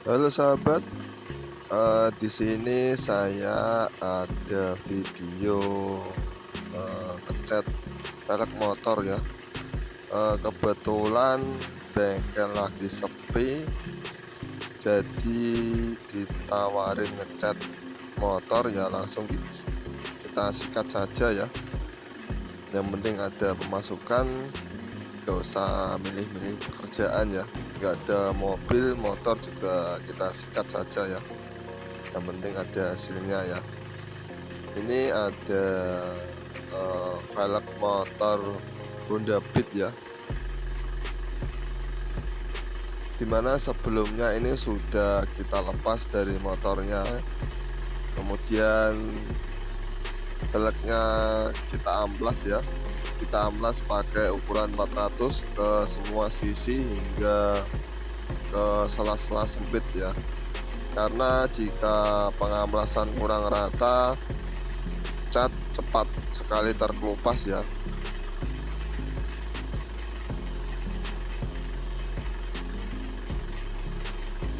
Halo sahabat, di sini saya ada video, ngecat velg motor ya. Kebetulan bengkel lagi sepi, jadi ditawarin ngecat motor ya, langsung kita sikat saja ya. Yang penting ada pemasukan, gak usah milih-milih pekerjaan ya. Gak ada mobil, motor juga kita sikat saja ya. Yang penting ada hasilnya ya. Ini ada velg motor Honda Beat ya, dimana sebelumnya ini sudah kita lepas dari motornya, kemudian velgnya kita amplas ya, kita amplas pakai ukuran 400 ke semua sisi hingga ke sela-sela sempit ya, karena jika pengamplasan kurang rata cat cepat sekali terkelupas ya.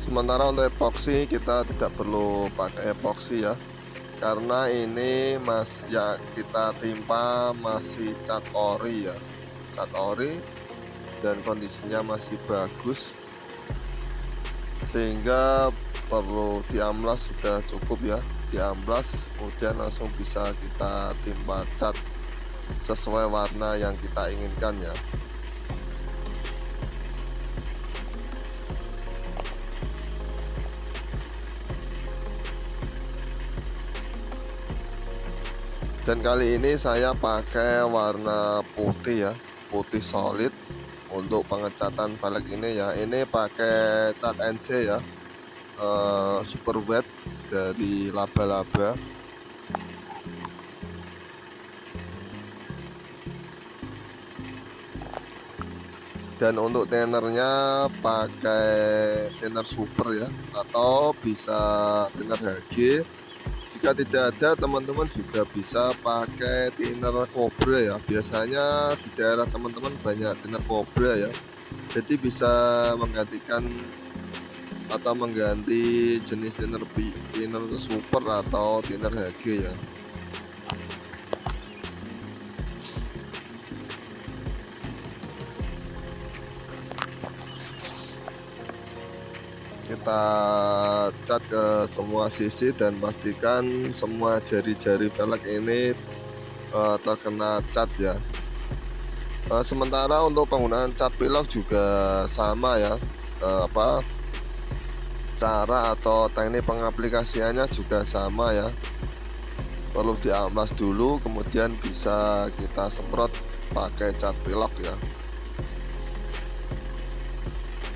Sementara untuk epoksi kita tidak perlu pakai epoksi ya, karena ini ya kita timpa masih cat ori ya, cat ori dan kondisinya masih bagus, sehingga perlu diamplas sudah cukup ya, diamplas kemudian langsung bisa kita timpa cat sesuai warna yang kita inginkan ya. Dan kali ini saya pakai warna putih ya, putih solid untuk pengecatan velg ini ya. Ini pakai cat NC ya, super wet dari laba-laba. Dan untuk tenernya pakai tener super ya, atau bisa tener HG. Jika tidak ada, teman-teman juga bisa pakai thinner Cobra ya. Biasanya di daerah teman-teman banyak thinner Cobra ya, jadi bisa menggantikan atau mengganti jenis thinner super atau thinner HG ya. Kita cat ke semua sisi dan pastikan semua jari-jari velg ini terkena cat ya. Sementara untuk penggunaan cat pilok juga sama ya, cara atau teknik pengaplikasiannya juga sama ya. Perlu diamplas dulu, kemudian bisa kita semprot pakai cat pilok ya.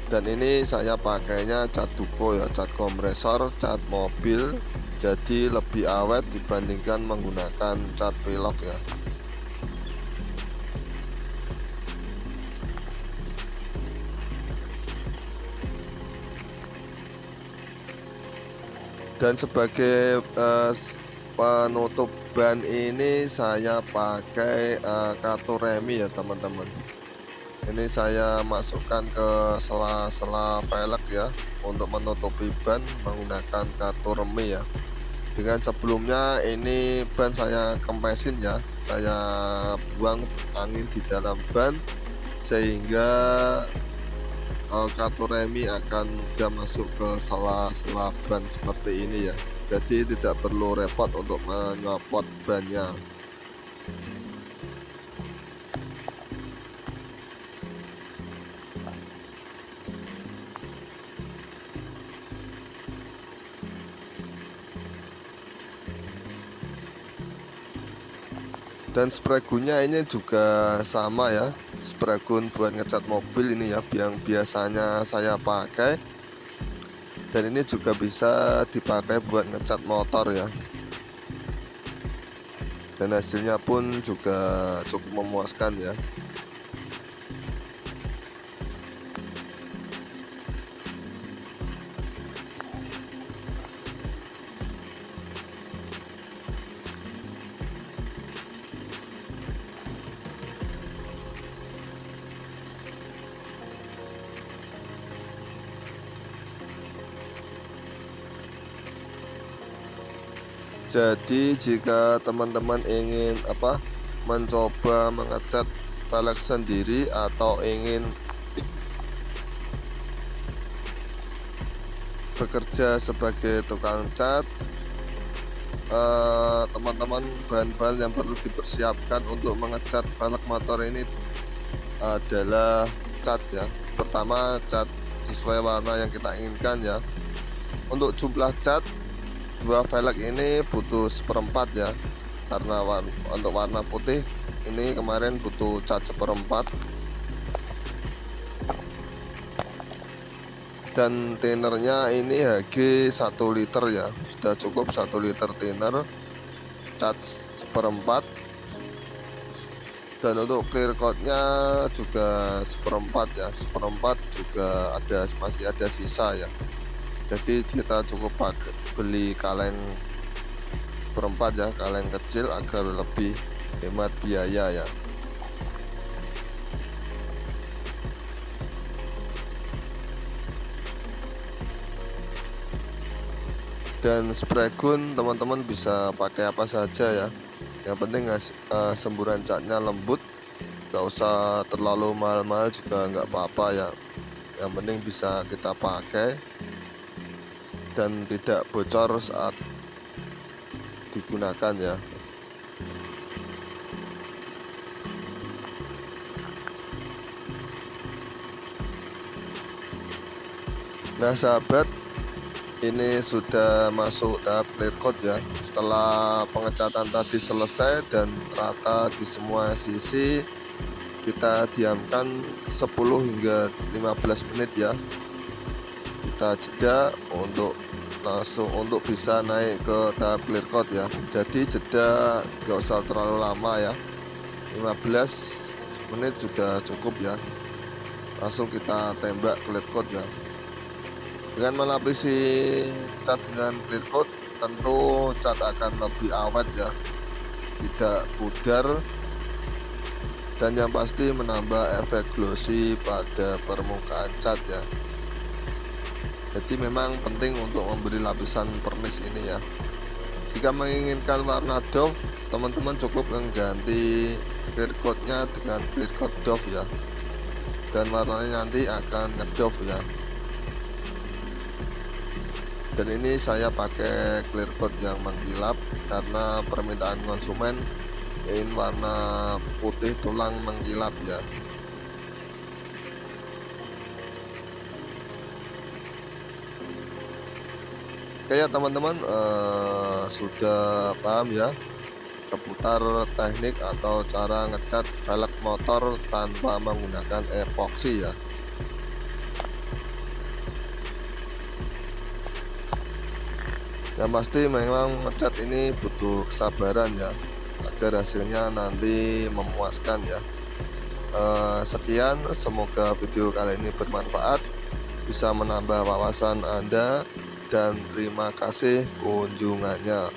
Dan ini saya pakainya cat duko ya, cat kompresor, cat mobil, jadi lebih awet dibandingkan menggunakan cat pilok ya. Dan sebagai penutup ban ini saya pakai kartu remi ya teman-teman. Ini saya masukkan ke sela-sela velg ya, untuk menutupi ban menggunakan kartu remi ya. Dengan sebelumnya ini ban saya kempesin ya, saya buang angin di dalam ban sehingga kartu remi akan mudah masuk ke sela-sela ban seperti ini ya. Jadi tidak perlu repot untuk menyopot bannya. Dan spray gunnya ini juga sama ya, spray gun buat ngecat mobil ini ya, yang biasanya saya pakai, dan ini juga bisa dipakai buat ngecat motor ya, dan hasilnya pun juga cukup memuaskan ya. Jadi jika teman-teman ingin mencoba mengecat velg sendiri atau ingin bekerja sebagai tukang cat, teman-teman, bahan-bahan yang perlu dipersiapkan untuk mengecat velg motor ini adalah cat ya. Pertama, cat sesuai warna yang kita inginkan ya. Untuk jumlah cat dua velg ini butuh 1/4 ya, karena untuk warna putih ini kemarin butuh cat 1/4. Dan tinernya ini HG 1 liter ya, sudah cukup 1 liter tiner, cat 1/4. Dan untuk clear coatnya juga 1/4 ya, 1/4 juga masih ada sisa ya. Jadi kita cukup beli kaleng 1/4 ya, kaleng kecil agar lebih hemat biaya ya. Dan spray gun teman-teman bisa pakai apa saja ya, yang penting semburan catnya lembut, nggak usah terlalu mahal-mahal juga nggak apa-apa ya, yang penting bisa kita pakai dan tidak bocor saat digunakan ya. Nah sahabat, ini sudah masuk tahap clear coat ya. Setelah pengecatan tadi selesai dan rata di semua sisi, kita diamkan 10 hingga 15 menit ya. Kita jeda langsung untuk bisa naik ke tahap clear coat ya. Jadi jeda nggak usah terlalu lama ya, 15 menit sudah cukup ya. Langsung kita tembak clear coat ya. Dengan melapisi cat dengan clear coat, tentu cat akan lebih awet ya, tidak pudar, dan yang pasti menambah efek glossy pada permukaan cat ya. Jadi memang penting untuk memberi lapisan pernis ini ya. Jika menginginkan warna doff, teman-teman cukup mengganti clear coatnya dengan clear coat doff ya, dan warnanya nanti akan ngedoff ya. Dan ini saya pakai clear coat yang mengkilap karena permintaan konsumen ingin warna putih tulang mengkilap ya. Oke ya teman-teman, sudah paham ya seputar teknik atau cara ngecat velg motor tanpa menggunakan epoksi ya. Yang pasti memang ngecat ini butuh kesabaran ya, agar hasilnya nanti memuaskan ya. Sekian, semoga video kali ini bermanfaat, bisa menambah wawasan Anda, dan terima kasih kunjungannya.